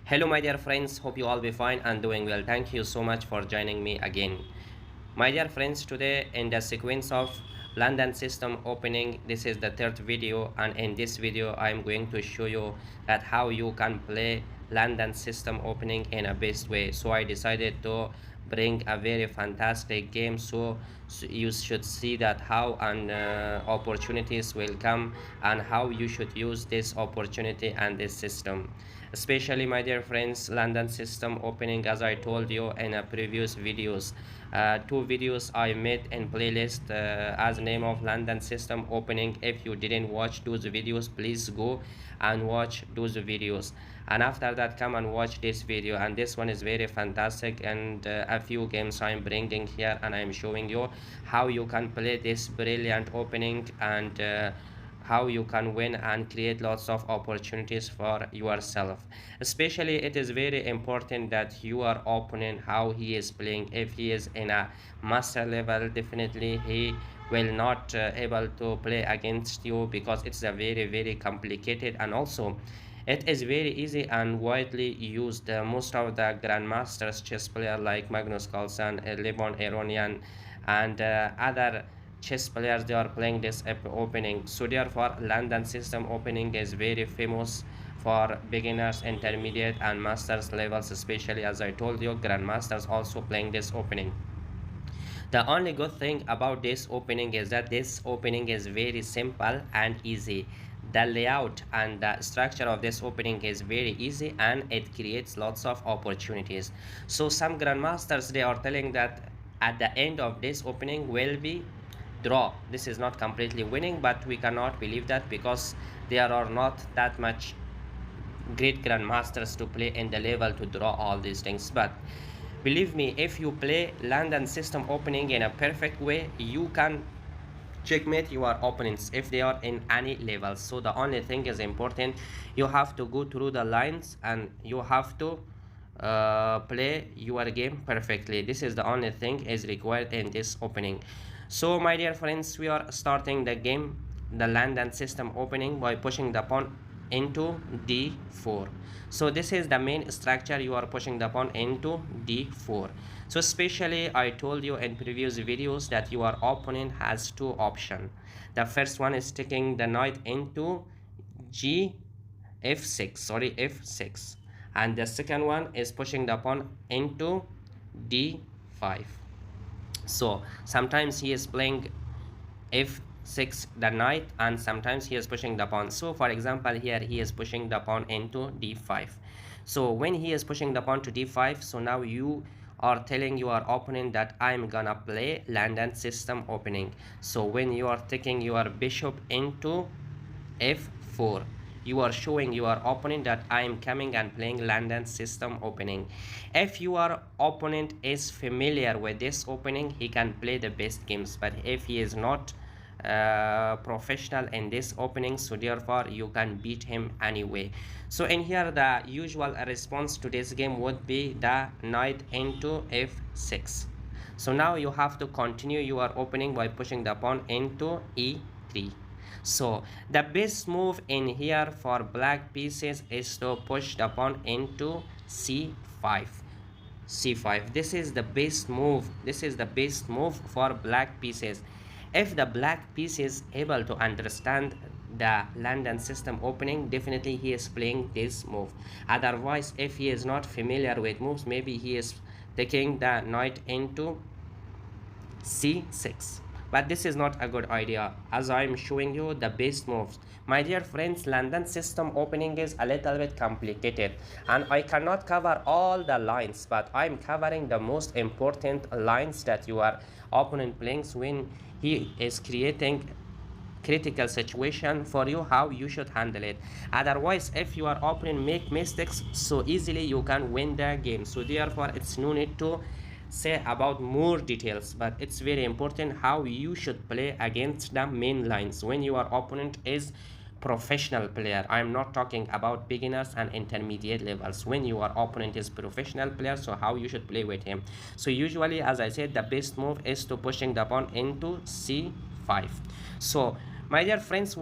Hello, my dear friends. Hope you all be fine and doing well. Thank you so much for joining me again. My dear friends, today in the sequence of London system opening, this is the third video, and in this video I am going to show you that how you can play London system opening in a best way. So I decided to bring a very fantastic game, so you should see that how and opportunities will come and how you should use this opportunity and this system. Especially, my dear friends, London system opening, as I told you in a previous videos, two videos I made in playlist as name of London system opening. If you didn't watch those videos, please go and watch those videos, and after that come and watch this video. And this one is very fantastic, and a few games I'm bringing here, and I'm showing you how you can play this brilliant opening, and how you can win and create lots of opportunities for yourself. Especially, it is very important that your opponent, how he is playing. If he is in a master level, definitely he will not able to play against you, because it's a very complicated, and also it is very easy and widely used. Most of the grandmasters chess player like Magnus Carlsen, Levon Aronian, and other chess players, they are playing this opening. So therefore London system opening is very famous for beginners, intermediate, and masters levels. Especially, as I told you, grandmasters also playing this opening. The only good thing about this opening is that this opening is very simple and easy. The layout and the structure of this opening is very easy, and it creates lots of opportunities. So some grandmasters, they are telling that at the end of this opening will be draw. This is not completely winning, but we cannot believe that, because there are not that much great grandmasters to play in the level to draw all these things. But believe me, if you play London system opening in a perfect way, you can checkmate your opponents if they are in any level. So the only thing is important, you have to go through the lines, and you have to play your game perfectly. This is the only thing is required in this opening. So my dear friends, we are starting the game, the London system opening, by pushing the pawn into d4. So this is the main structure. You are pushing the pawn into d4. So especially, I told you in previous videos that your opponent has two options. The first one is taking the knight into f6, and the second one is pushing the pawn into d5. So sometimes he is playing f6 the knight, and sometimes he is pushing the pawn. So for example, here he is pushing the pawn into d5. So when he is pushing the pawn to d5, so now you are telling your opponent that I'm gonna play London system opening. So when you are taking your bishop into f4, you are showing your opponent that I am coming and playing London system opening. If your opponent is familiar with this opening, he can play the best games. But if he is not professional in this opening, so therefore you can beat him anyway. So in here, the usual response to this game would be the knight into f6. So now you have to continue your opening by pushing the pawn into e3. So the best move in here for black pieces is to push the pawn into c5. This is the best move. This is the best move for black pieces. If the black piece is able to understand the London system opening, definitely he is playing this move. Otherwise, if he is not familiar with moves, maybe he is taking the knight into c6. But this is not a good idea, as I'm showing you the best moves. My dear friends, London system opening is a little bit complicated, and I cannot cover all the lines, but I'm covering the most important lines that your opponent plays when he is creating critical situation for you, how you should handle it. Otherwise, if your opponent make mistakes so easily, you can win the game. So therefore, it's no need to say about more details, but it's very important how you should play against the main lines when your opponent is professional player. I'm not talking about beginners and intermediate levels. When your opponent is professional player, so how you should play with him. So usually, as I said, the best move is to pushing the pawn into c5. So my dear friends,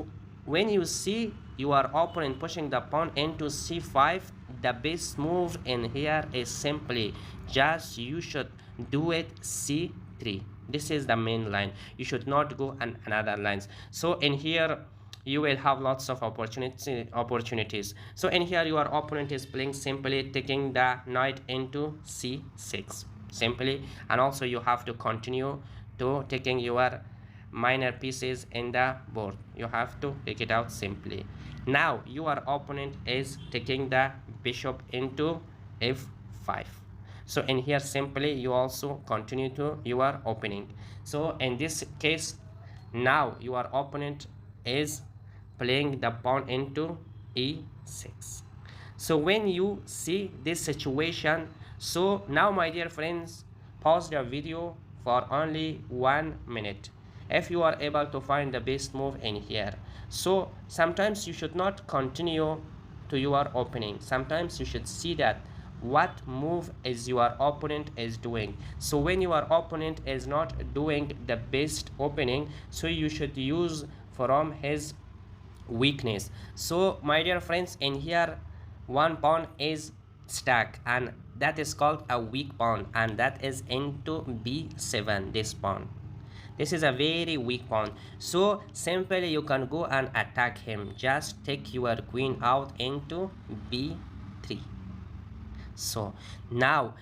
when you see your opponent pushing the pawn into c5, the best move in here is simply just you should do it c3. This is the main line. You should not go on another lines. So in here you will have lots of opportunities. So in here your opponent is playing simply taking the knight into c6 simply, and also you have to continue to taking your minor pieces in the board. You have to take it out simply. Now your opponent is taking the bishop into f5. So in here simply you also continue to your opening. So in this case now your opponent is playing the pawn into e6. So when you see this situation, so now my dear friends, pause the video for only 1 minute if you are able to find the best move in here. So sometimes you should not continue to your opening. Sometimes you should see that what move is your opponent is doing. So when your opponent is not doing the best opening, so you should use from his weakness. So my dear friends, in here one pawn is stuck and that is called a weak pawn, and that is into b7. This pawn, this is a very weak pawn. So simply you can go and attack him. Just take your queen out into b3. So now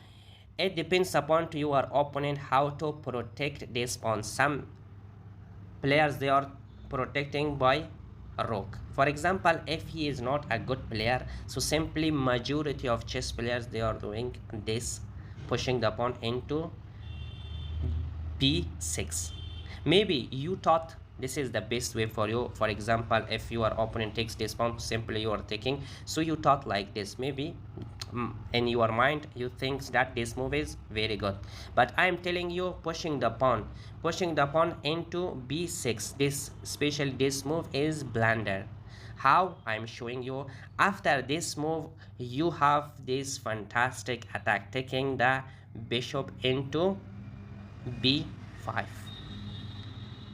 it depends upon to your opponent how to protect this pawn. Some players they are protecting by a rook. For example, if he is not a good player, so simply majority of chess players they are doing this, pushing the pawn into b6. Maybe you thought this is the best way for you. For example, if your opponent takes this pawn, simply you are taking, so you thought like this. Maybe in your mind you think that this move is very good, but I am telling you, pushing the pawn into b6, this especially this move is blunder. How? I'm showing you. After this move you have this fantastic attack, taking the bishop into b5.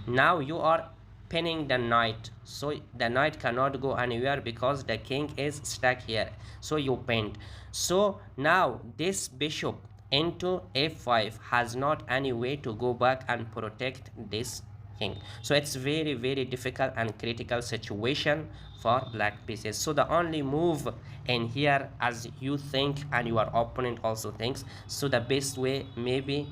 Now you are pinning the knight, so the knight cannot go anywhere because the king is stuck here, so you pinned. So now this bishop into f5 has not any way to go back and protect this king. So it's very difficult and critical situation for black pieces. So the only move in here, as you think and your opponent also thinks, so the best way maybe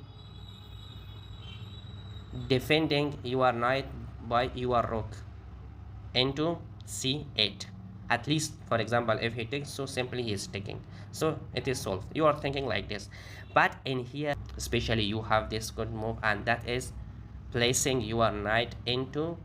defending your knight by your rook into c8. At least, for example, if he takes, so simply he is taking, so it is solved. You are thinking like this, but in here especially you have this good move, and that is placing your knight into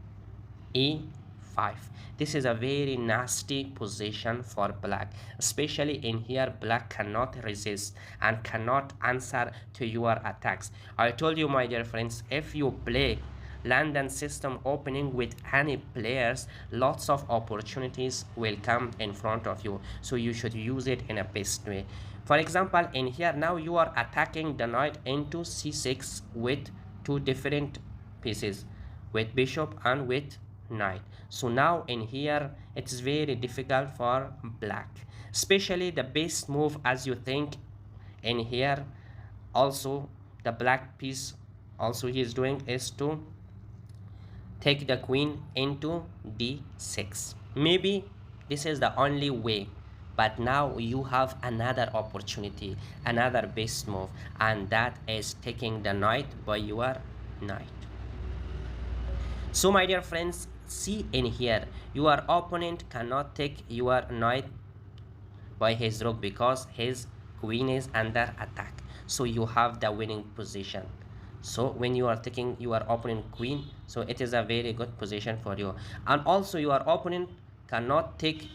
e5. This is a very nasty position for black, especially in here black cannot resist and cannot answer to your attacks. I told you, my dear friends, if you play London system opening with any players, lots of opportunities will come in front of you, so you should use it in a best way. For example, in here now you are attacking the knight into c6 with two different pieces, with bishop and with knight. So now in here it's very difficult for black, especially the best move as you think in here. Also the black piece also he is doing is to take the queen into d6. Maybe this is the only way, but now you have another opportunity, another best move, and that is taking the knight by your knight. So my dear friends, see in here your opponent cannot take your knight by his rook because his queen is under attack, so you have the winning position. So when you are taking your opponent queen, so it is a very good position for you. And also your opponent cannot take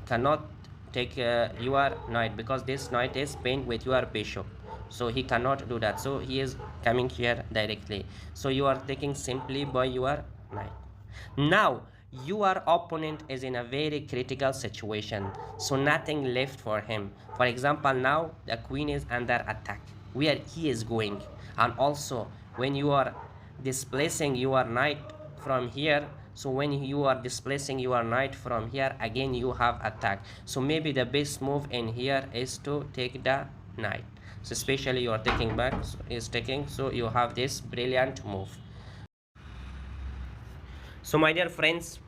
your knight because this knight is pinned with your bishop, so he cannot do that, so he is coming here directly, so you are taking simply by your knight. Now your opponent is in a very critical situation, so nothing left for him. For example, now the queen is under attack, where he is going, and also when you are displacing your knight from here, So when you are displacing your knight from here, again you have attack. So maybe the best move in here is to take the knight. So especially you are taking back, so is taking, so you have this brilliant move. So my dear friends,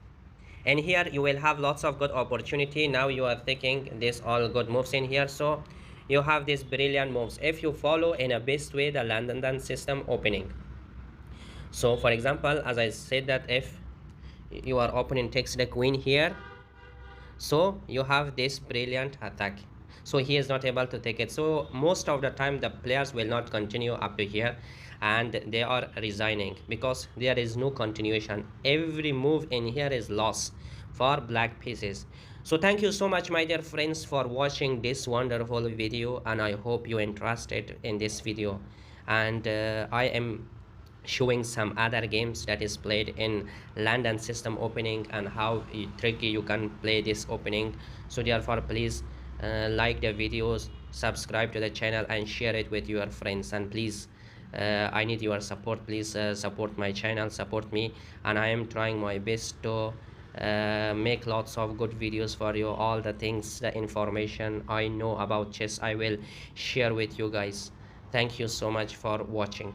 and here you will have lots of good opportunity. Now you are taking this all good moves in here, so you have these brilliant moves if you follow in a best way the London system opening. So for example, as I said, that if your opponent takes the queen here, so you have this brilliant attack, so he is not able to take it. So most of the time the players will not continue up to here, and they are resigning because there is no continuation. Every move in here is loss for black pieces. So thank you so much, my dear friends, for watching this wonderful video, and I hope you interested in this video. And I am showing some other games that is played in London system opening, and how tricky you can play this opening. So therefore please like the videos, subscribe to the channel, and share it with your friends. And please, I need your support. Please support my channel, support me, and I am trying my best to make lots of good videos for you. All the things, the information I know about chess, I will share with you guys. Thank you so much for watching.